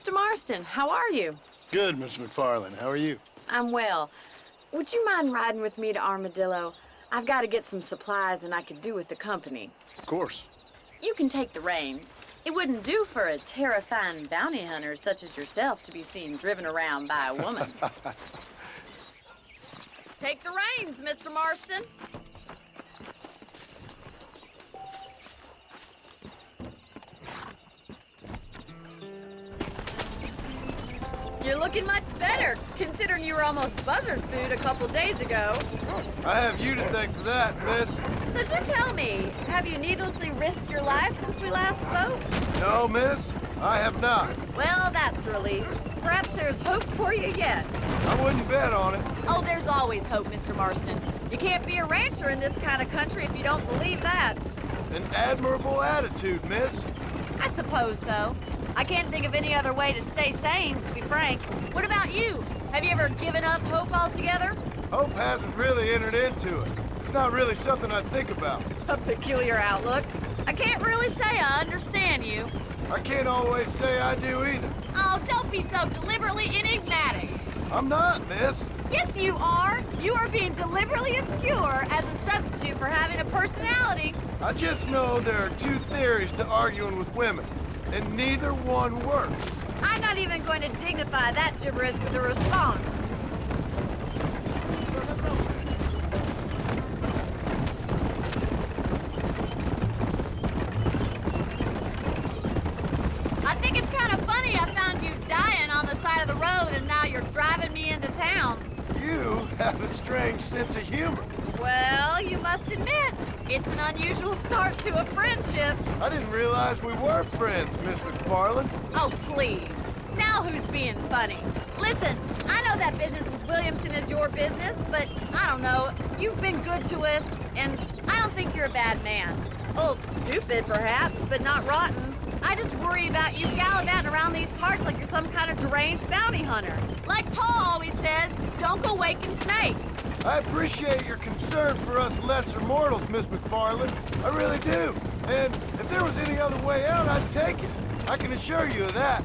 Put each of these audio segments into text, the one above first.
Mr. Marston. How are you? Good, Miss McFarland. How are you? I'm well. Would you mind riding with me to Armadillo? I've got to get some supplies and I could do with the company. Of course. You can take the reins. It wouldn't do for a terrifying bounty hunter such as yourself to be seen driven around by a woman. Take the reins, Mr. Marston. You're looking much better, considering you were almost buzzard food a couple days ago. I have you to thank for that, miss. So do tell me, have you needlessly risked your life since we last spoke? No, miss, I have not. Well, that's a relief. Perhaps there's hope for you yet. I wouldn't bet on it. Oh, there's always hope, Mr. Marston. You can't be a rancher in this kind of country if you don't believe that. An admirable attitude, miss. I suppose so. I can't think of any other way to stay sane, to be frank. What about you? Have you ever given up hope altogether? Hope hasn't really entered into it. It's not really something I think about. A peculiar outlook. I can't really say I understand you. I can't always say I do either. Oh, don't be so deliberately enigmatic. I'm not, miss. Yes, you are. You are being deliberately obscure as a substitute for having a personality. I just know there are two theories to arguing with women, and neither one works. I'm not even going to dignify that gibberish with a response. I think it's kind of funny I found you dying on the side of the road and now you're driving me into town. You have a strange sense of humor. Well, you must admit, it's an unusual start to a friendship. I didn't realize we were friends, Miss McFarland. Oh, please. Now who's being funny? Listen, I know that business with Williamson is your business, but I don't know. You've been good to us, and I don't think you're a bad man. A little stupid, perhaps, but not rotten. I just worry about you gallivanting around these parts like you're some kind of deranged bounty hunter. Like Paul always says, don't go waking snakes. I appreciate your concern for us lesser mortals, Miss McFarland. I really do. And if there was any other way out, I'd take it. I can assure you of that.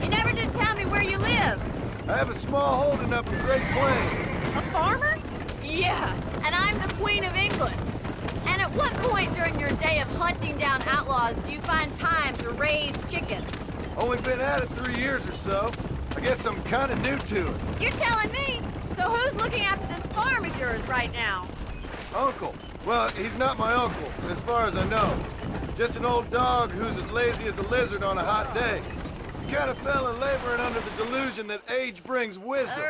You never did tell me where you live. I have a small holding up in Great Plains. A farmer? Yeah, and I'm the Queen of England. And at what point during your day of hunting down outlaws do you find time to raise chickens? Only been at it 3 years or so. I guess I'm kind of new to it. You're telling me? So who's looking after this farm of yours right now? Uncle. Well, he's not my uncle, as far as I know. Just an old dog who's as lazy as a lizard on a hot day. He kind of fell in laboring under the delusion that age brings wisdom.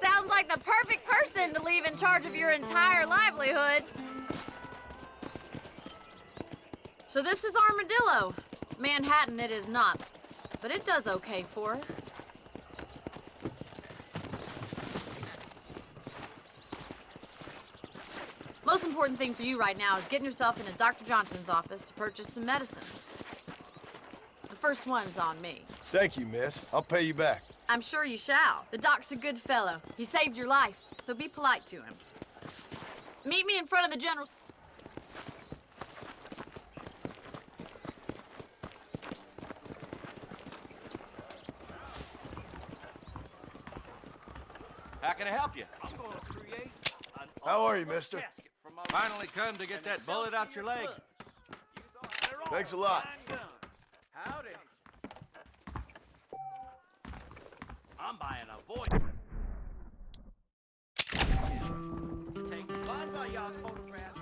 Sounds like the perfect person to leave in charge of your entire livelihood. So this is Armadillo. Manhattan it is not, but it does okay for us. Most important thing for you right now is getting yourself into Dr. Johnson's office to purchase some medicine. The first one's on me. Thank you, miss. I'll pay you back. I'm sure you shall. The doc's a good fellow. He saved your life, so be polite to him. Meet me in front of the general... How can I help you? I'm going to create an How are you, mister? Finally come to get that bullet out your leg. Thanks a lot. Howdy. I'm buying a voice. Take fun by y'all's photographs.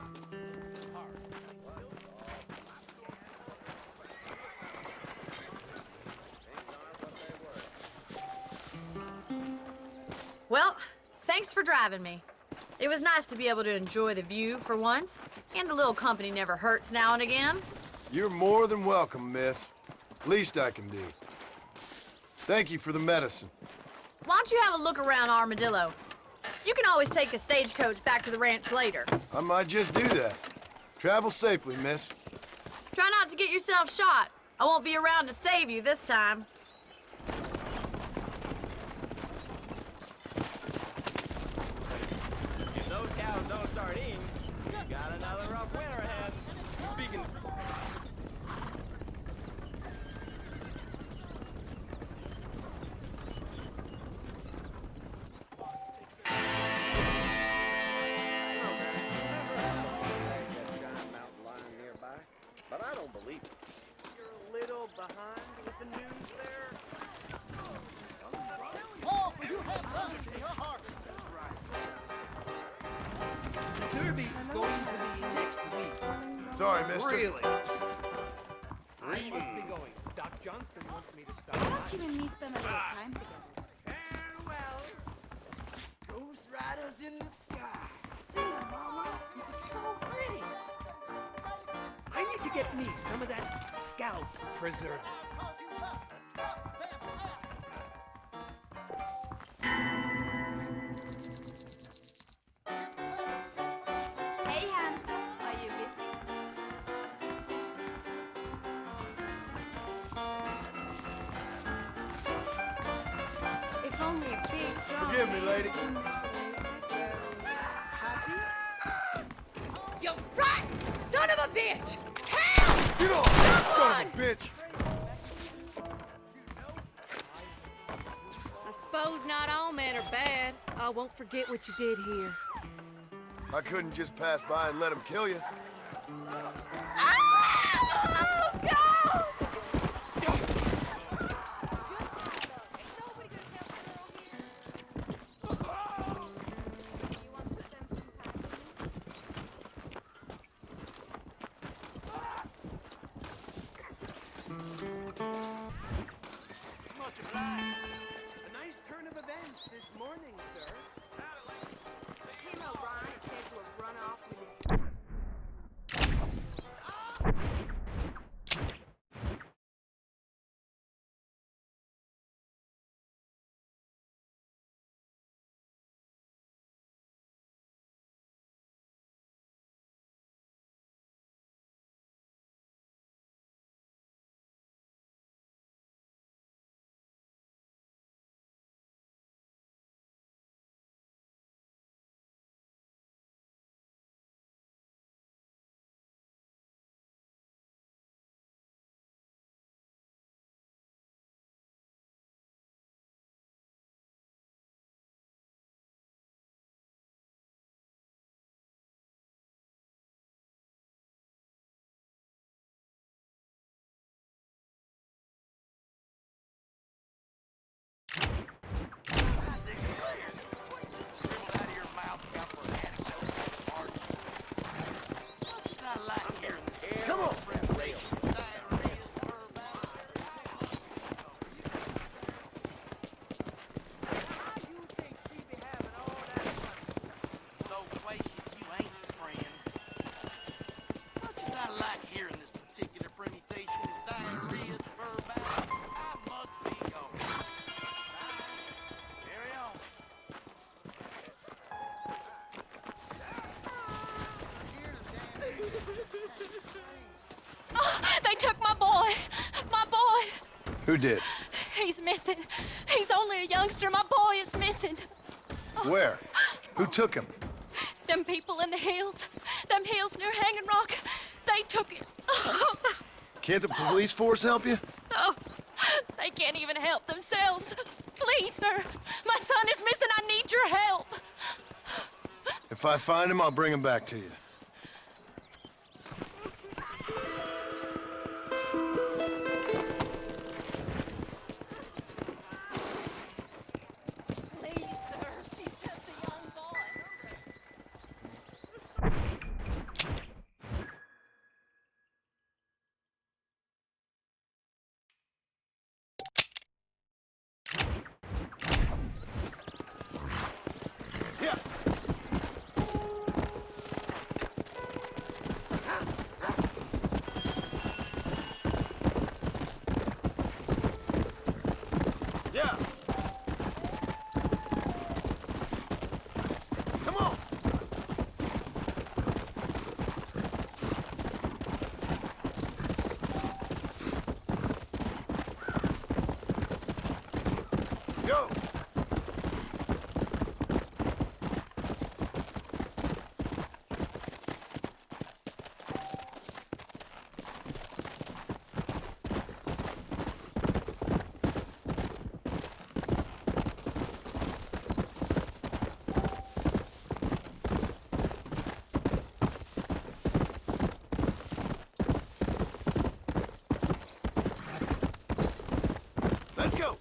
Well, thanks for driving me. It was nice to be able to enjoy the view for once, and a little company never hurts now and again. You're more than welcome, miss. Least I can do. Thank you for the medicine. Why don't you have a look around Armadillo? You can always take a stagecoach back to the ranch later. I might just do that. Travel safely, miss. Try not to get yourself shot. I won't be around to save you this time. Got another rough winter ahead. Speaking. But I don't believe it. You're a little behind with the news there. The Derby is going to be next week. Sorry, mister. Really? I must be going. Doc Johnston wants me to stop. Why don't you and me spend a little time together? Farewell, Ghost Riders in the sky. See ya, Mama. You're so pretty. I need to get me some of that scalp preserver. Hey, handsome. Are you busy? If only a big, strong... Forgive me, lady. You rotten son of a bitch! Help! Get off, you son of a bitch! I suppose not all men are bad. I won't forget what you did here. I couldn't just pass by and let him kill you. Oh, God! Much obliged. A nice turn of events this morning, sir. Him O'Ryan is said to have run off with Come on. Oh, they took my boy! My boy! Who did? He's missing. He's only a youngster. My boy is missing. Where? Who took him? Them people in the hills. Them hills near Hanging Rock. They took it. Can't the police force help you? Oh, they can't even help themselves. Please, sir. My son is missing. I need your help. If I find him, I'll bring him back to you. Please, sir. He's just a young boy. Yeah. Yeah. Come on. Go. go!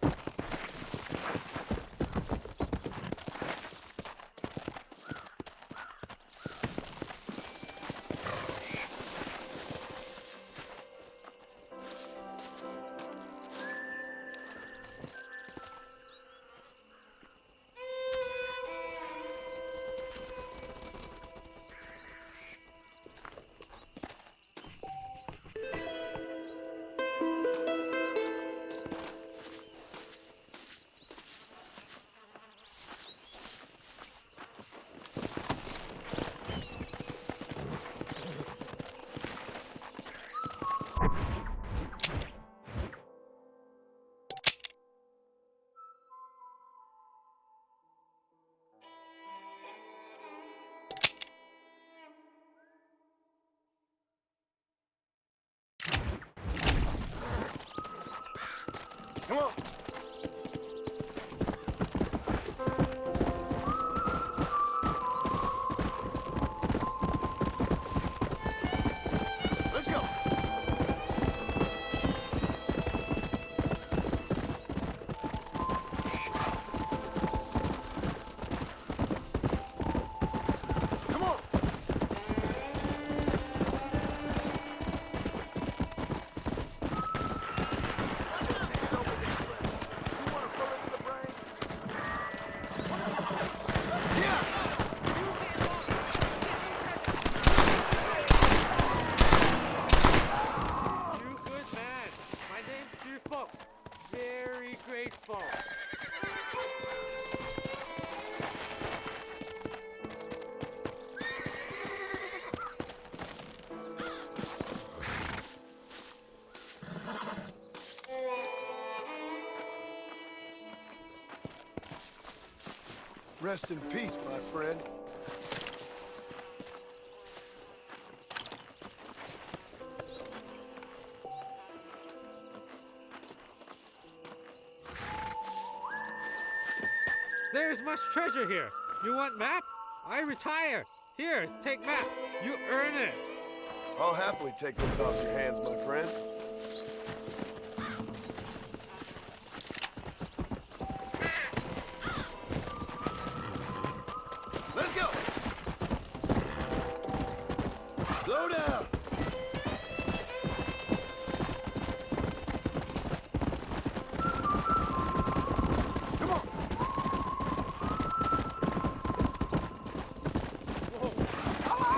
Come on! Let's go! Come on! You good man. My name's Cheerful. Very grateful. Rest in peace, my friend. There's much treasure here. You want map? I retire. Here, take map. You earn it. I'll happily take this off your hands, my friend. Let's go! Slow down! Come on! Come on!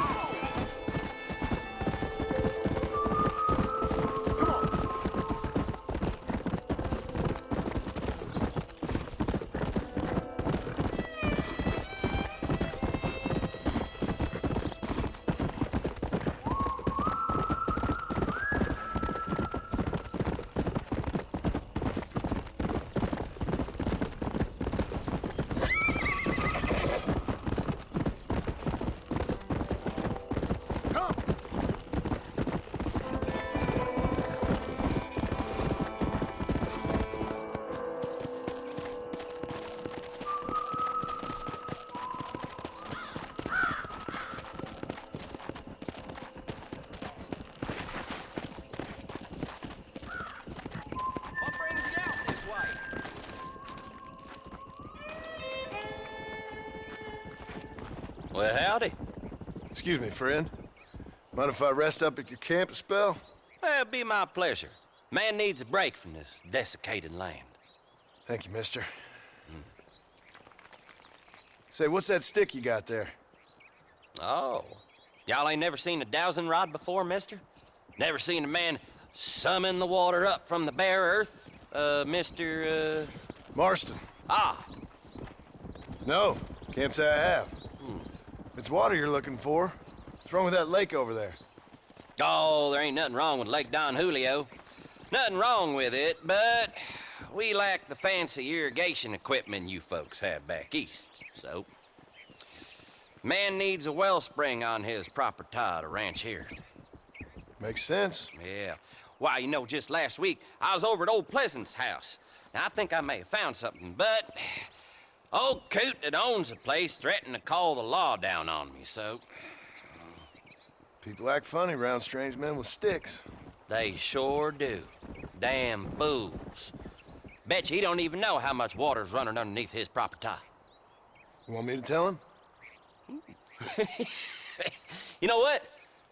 Come! What brings you out this way? Well, howdy. Excuse me, friend. Mind if I rest up at your camp a spell? Well, it'd be my pleasure. Man needs a break from this desiccated land. Thank you, mister. Say, what's that stick you got there? Oh, y'all ain't never seen a dowsing rod before, mister? Never seen a man summon the water up from the bare earth? Mr. Marston. Ah, No, can't say I have. If it's water you're looking for, what's wrong with that lake over there? oh, there ain't nothing wrong with Lake Don Julio. Nothing wrong with it, but we lack the fancy irrigation equipment you folks have back east, so... Man needs a wellspring on his property to ranch here. Makes sense. Yeah. Why, you know, just last week, I was over at old Pleasant's house. Now, I think I may have found something, but... Old coot that owns the place threatened to call the law down on me, so... People act funny around strange men with sticks. They sure do. Damn fools. Bet you he don't even know how much water's running underneath his property. You want me to tell him? You know what?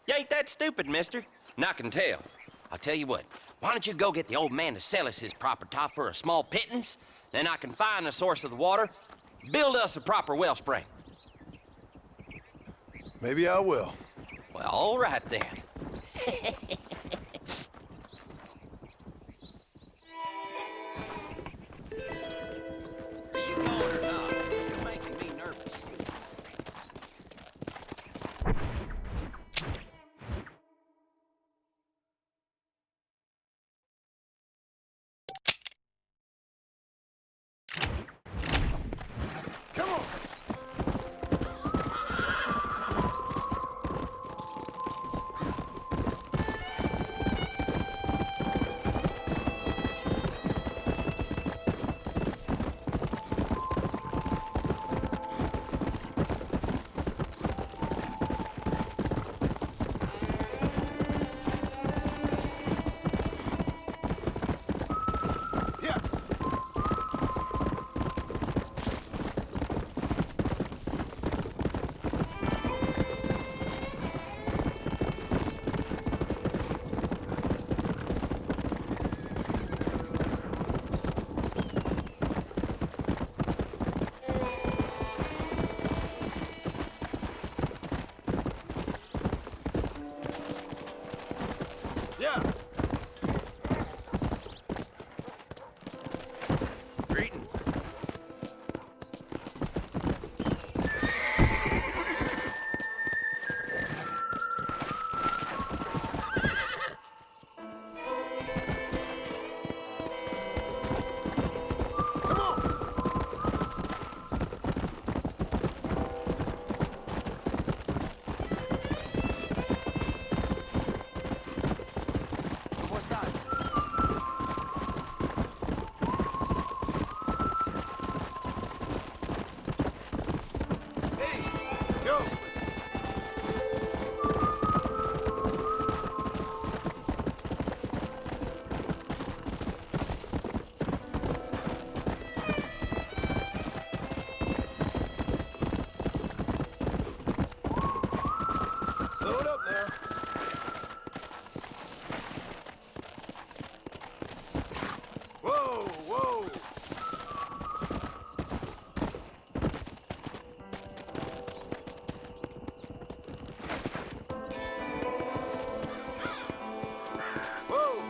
You ain't that stupid, mister. And I can tell. I'll tell you what. Why don't you go get the old man to sell us his property for a small pittance? Then I can find the source of the water, build us a proper wellspring. Maybe I will. Well, all right then. Are you going or not? You're making me nervous. Come on! Yeah! Yeah! Greetings. Come on! Hey! Go! Slow it up now. Whoa, whoa! Whoa!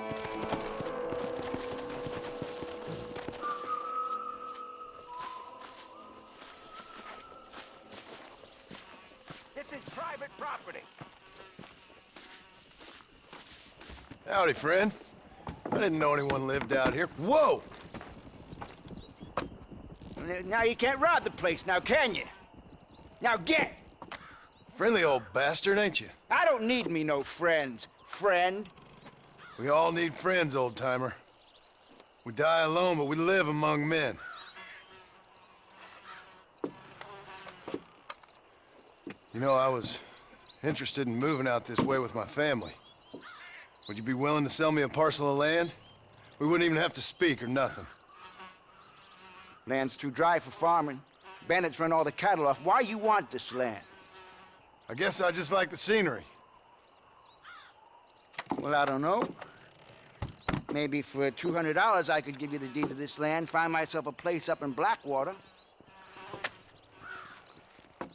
This is private property. Howdy, friend. I didn't know anyone lived out here. Whoa! Now you can't rob the place, now can you? Now get! Friendly old bastard, ain't you? I don't need me no friends, friend. We all need friends, old-timer. We die alone, but we live among men. You know, I was interested in moving out this way with my family. Would you be willing to sell me a parcel of land? We wouldn't even have to speak or nothing. Land's too dry for farming. Bandits run all the cattle off. Why you want this land? I guess I just like the scenery. Well, I don't know. Maybe for $200 I could give you the deed to this land, find myself a place up in Blackwater.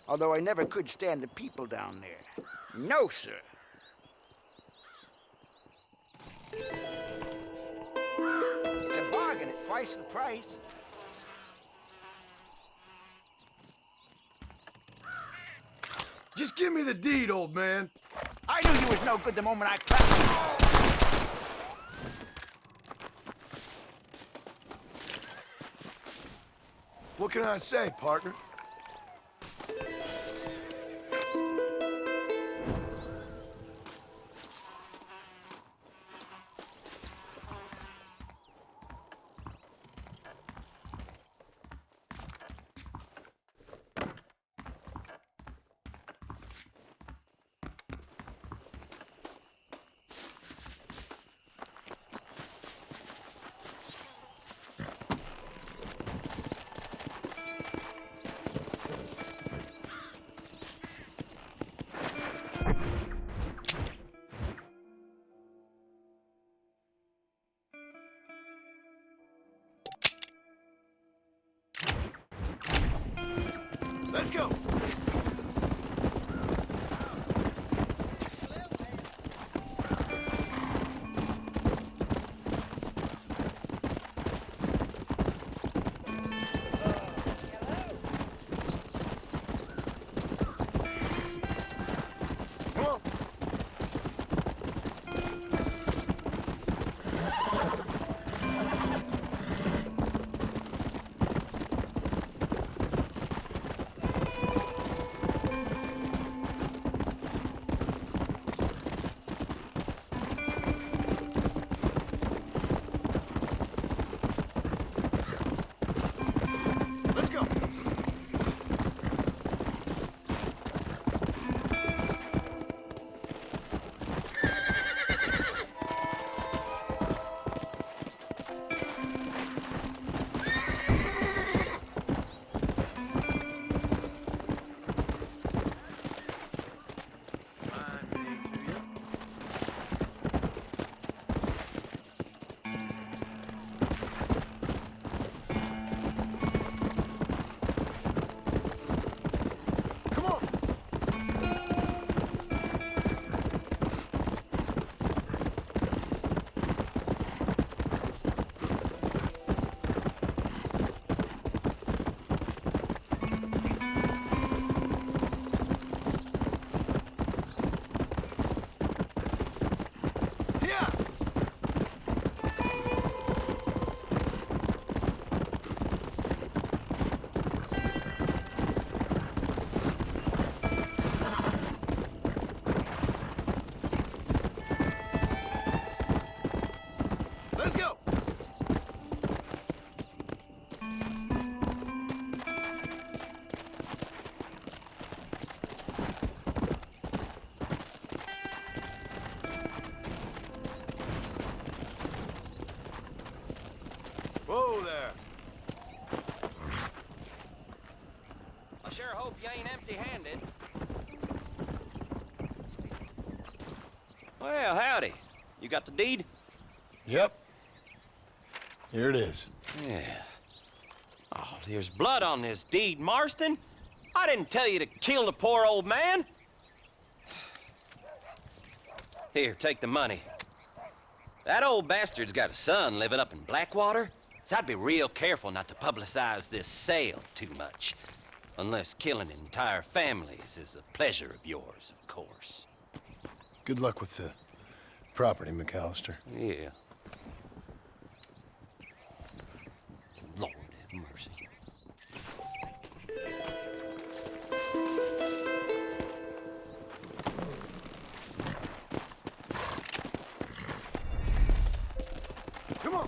Although I never could stand the people down there. No, sir. It's a bargain at twice the price. Just give me the deed, old man. I knew you was no good the moment I clapped you. What can I say, partner? Let's go. Come on. Let's go. Come on. Yeah. Let's go. Whoa there. I sure hope you ain't empty-handed. Well, howdy. You got the deed? Yep. Here it is. Yeah. Oh, there's blood on this deed, Marston. I didn't tell you to kill the poor old man. Here, take the money. That old bastard's got a son living up in Blackwater, so I'd be real careful not to publicize this sale too much. Unless killing entire families is a pleasure of yours, of course. Good luck with the property, McAllister. Yeah. Lord have mercy. Come on.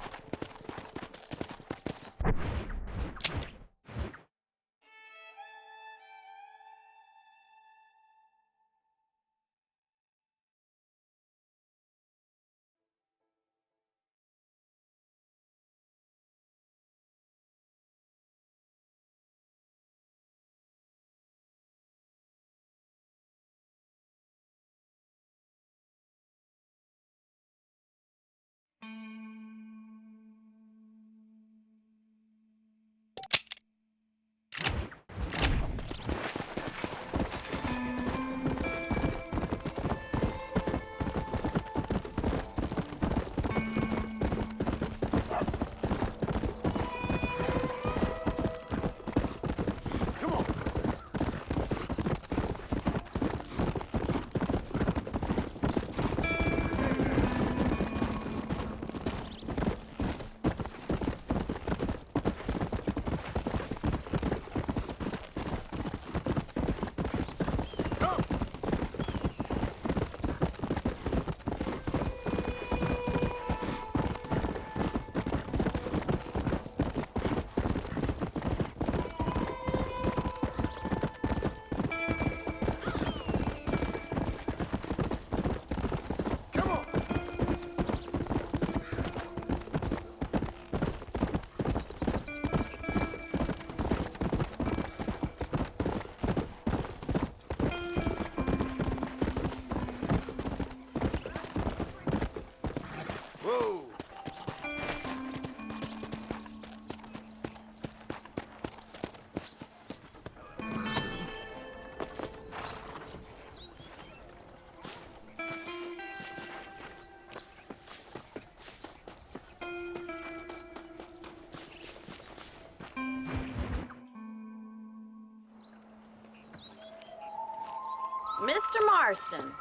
Mr. Marston,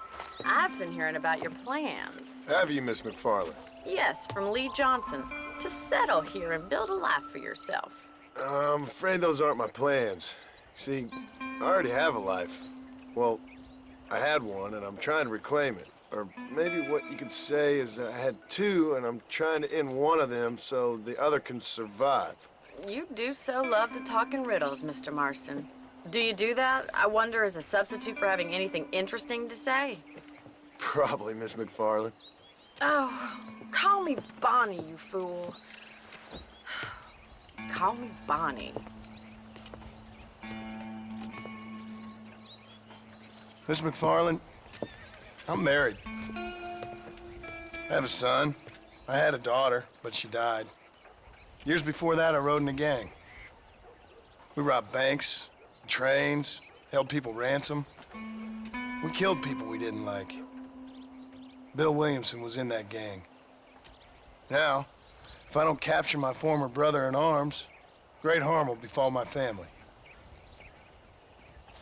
I've been hearing about your plans. Have you, Miss McFarland? Yes, from Lee Johnson, to settle here and build a life for yourself. I'm afraid those aren't my plans. See, I already have a life. Well, I had one, and I'm trying to reclaim it. Or maybe what you could say is I had two, and I'm trying to end one of them so the other can survive. You do so love to talk in riddles, Mr. Marston. Do you do that, I wonder, as a substitute for having anything interesting to say? Probably, Miss McFarland. Oh, call me Bonnie, you fool. Call me Bonnie. Miss McFarland, I'm married. I have a son. I had a daughter, but she died. Years before that, I rode in a gang. We robbed banks, trains, held people ransom. We killed people we didn't like. Bill Williamson was in that gang. Now, if I don't capture my former brother in arms, great harm will befall my family.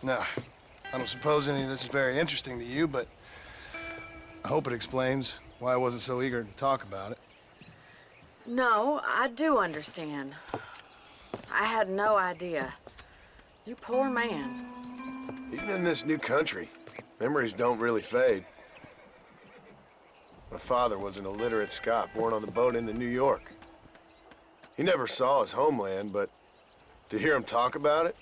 Now, I don't suppose any of this is very interesting to you, but I hope it explains why I wasn't so eager to talk about it. No, I do understand. I had no idea. You poor man. Even in this new country, memories don't really fade. My father was an illiterate Scot born on the boat into New York. He never saw his homeland, but to hear him talk about it,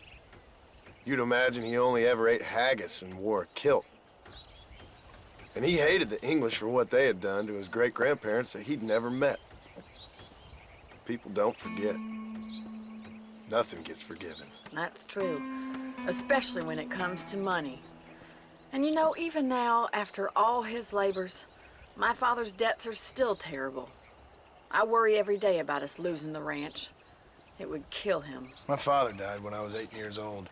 you'd imagine he only ever ate haggis and wore a kilt. And he hated the English for what they had done to his great-grandparents that he'd never met. People don't forget. Nothing gets forgiven. That's true, especially when it comes to money. And you know, even now, after all his labors, my father's debts are still terrible. I worry every day about us losing the ranch. It would kill him. My father died when I was 8 years old.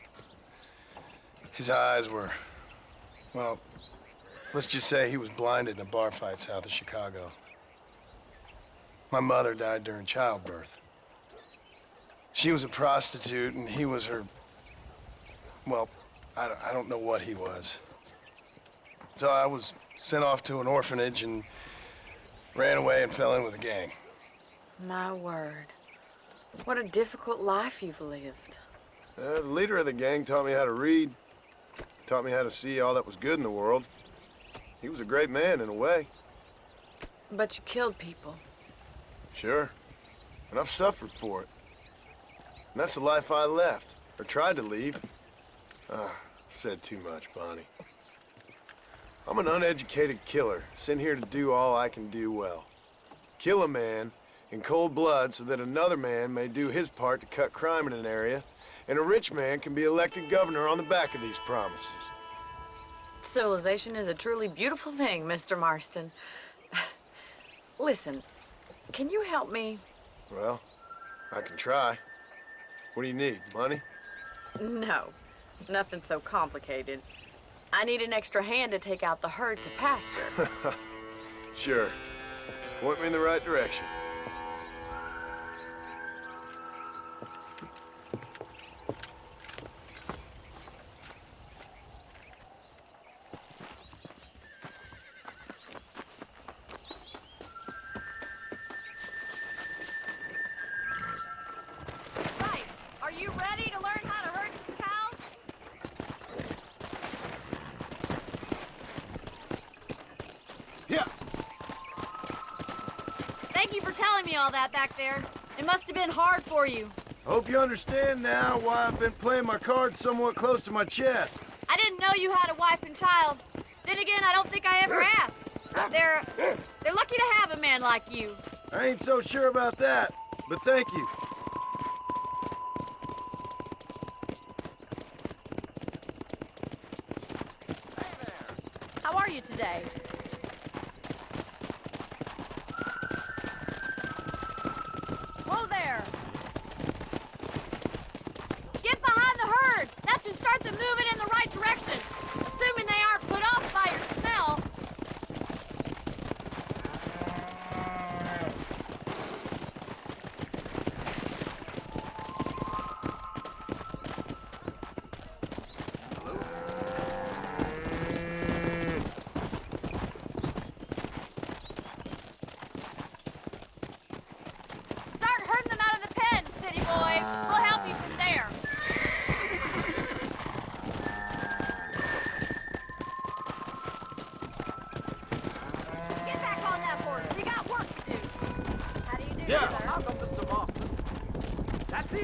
His eyes were, well, let's just say he was blinded in a bar fight south of Chicago. My mother died during childbirth. She was a prostitute, and he was her, well, I don't know what he was. So I was sent off to an orphanage and ran away and fell in with a gang. My word. What a difficult life you've lived. The leader of the gang taught me how to read, taught me how to see all that was good in the world. He was a great man in a way. But you killed people. Sure. And I've suffered for it. And that's the life I left, or tried to leave. Said too much, Bonnie. I'm an uneducated killer, sent here to do all I can do well. Kill a man in cold blood so that another man may do his part to cut crime in an area, and a rich man can be elected governor on the back of these promises. Civilization is a truly beautiful thing, Mr. Marston. Listen, can you help me? Well, I can try. What do you need, money? No, nothing so complicated. I need an extra hand to take out the herd to pasture. Sure. Point me in the right direction. Right. Are you ready to learn how to herd cows? Yeah. Thank you for telling me all that back there. It must have been hard for you. Hope you understand now why I've been playing my cards somewhat close to my chest. I didn't know you had a wife and child. Then again, I don't think I ever asked. They're lucky to have a man like you. I ain't so sure about that, but thank you. How are you today? Whoa there! Get behind the herd! That should start them moving in the right direction. Assuming they aren't put off by your smell.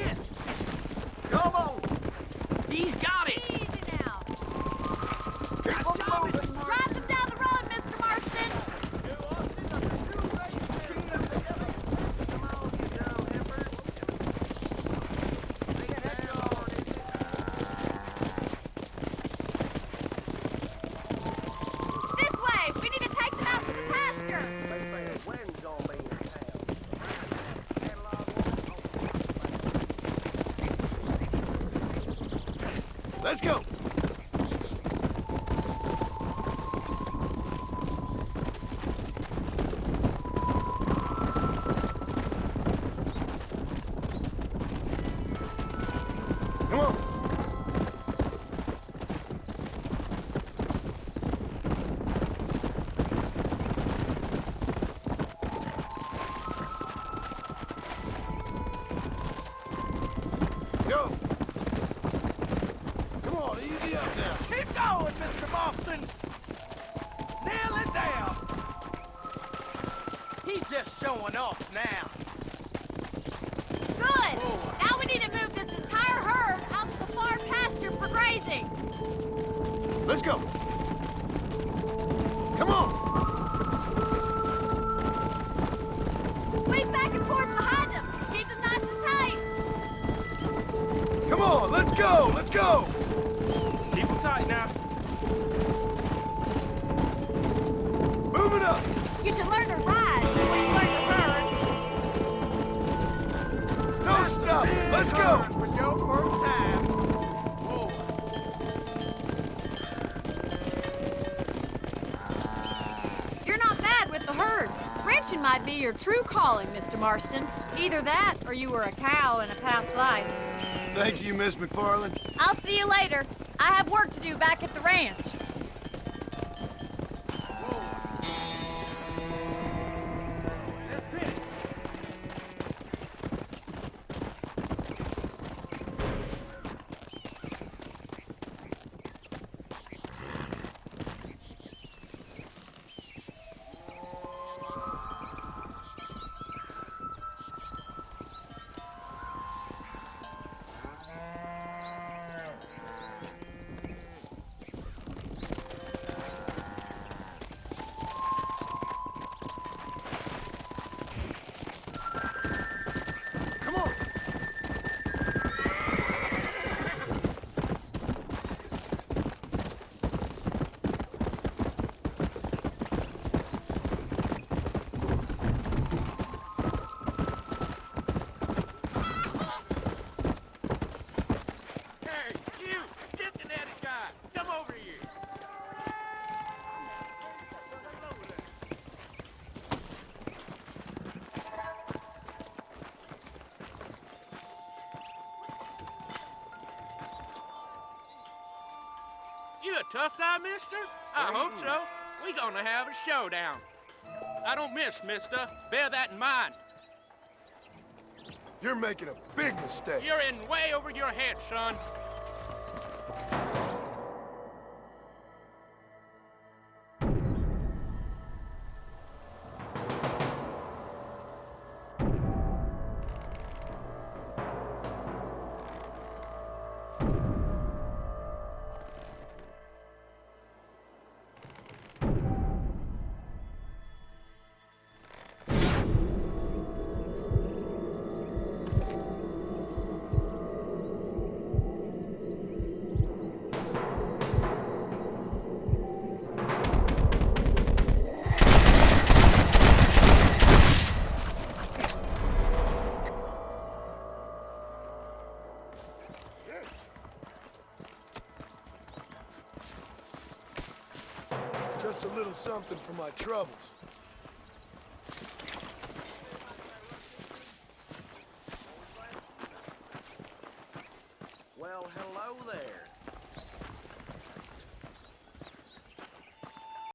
it. Come on! He's got it. Easy now. Keep on moving! Drive them down the road, Mr. Marston. This way. We need to take them out to the pasture. Let's go! Come on! Go! Come on, easy up now. Keep going, Mr. Boston. Nail it down. He's just showing off now. Good. Now we need to move this entire herd out to the far pasture for grazing. Let's go! Come on! Sweep back and forth behind them. Keep them nice and tight. Come on, let's go! Let's go! Keep him tight now. Move it up! You should learn to ride before you learn to run. No stop! Let's go! For your first time. Whoa. You're not bad with the herd. Ranching might be your true calling, Mr. Marston. Either that, or you were a cow in a past life. Thank you, Miss McFarland. I'll see you later. I have work to do back at the ranch. Let's hit it. Come on! Hey, you! Cincinnati guy! Come over here! You a tough guy, mister? I hope so. We gonna have a showdown. I don't miss, mister. Bear that in mind. You're making a big mistake. You're in way over your head, son. Just a little something for my troubles. Well, hello there.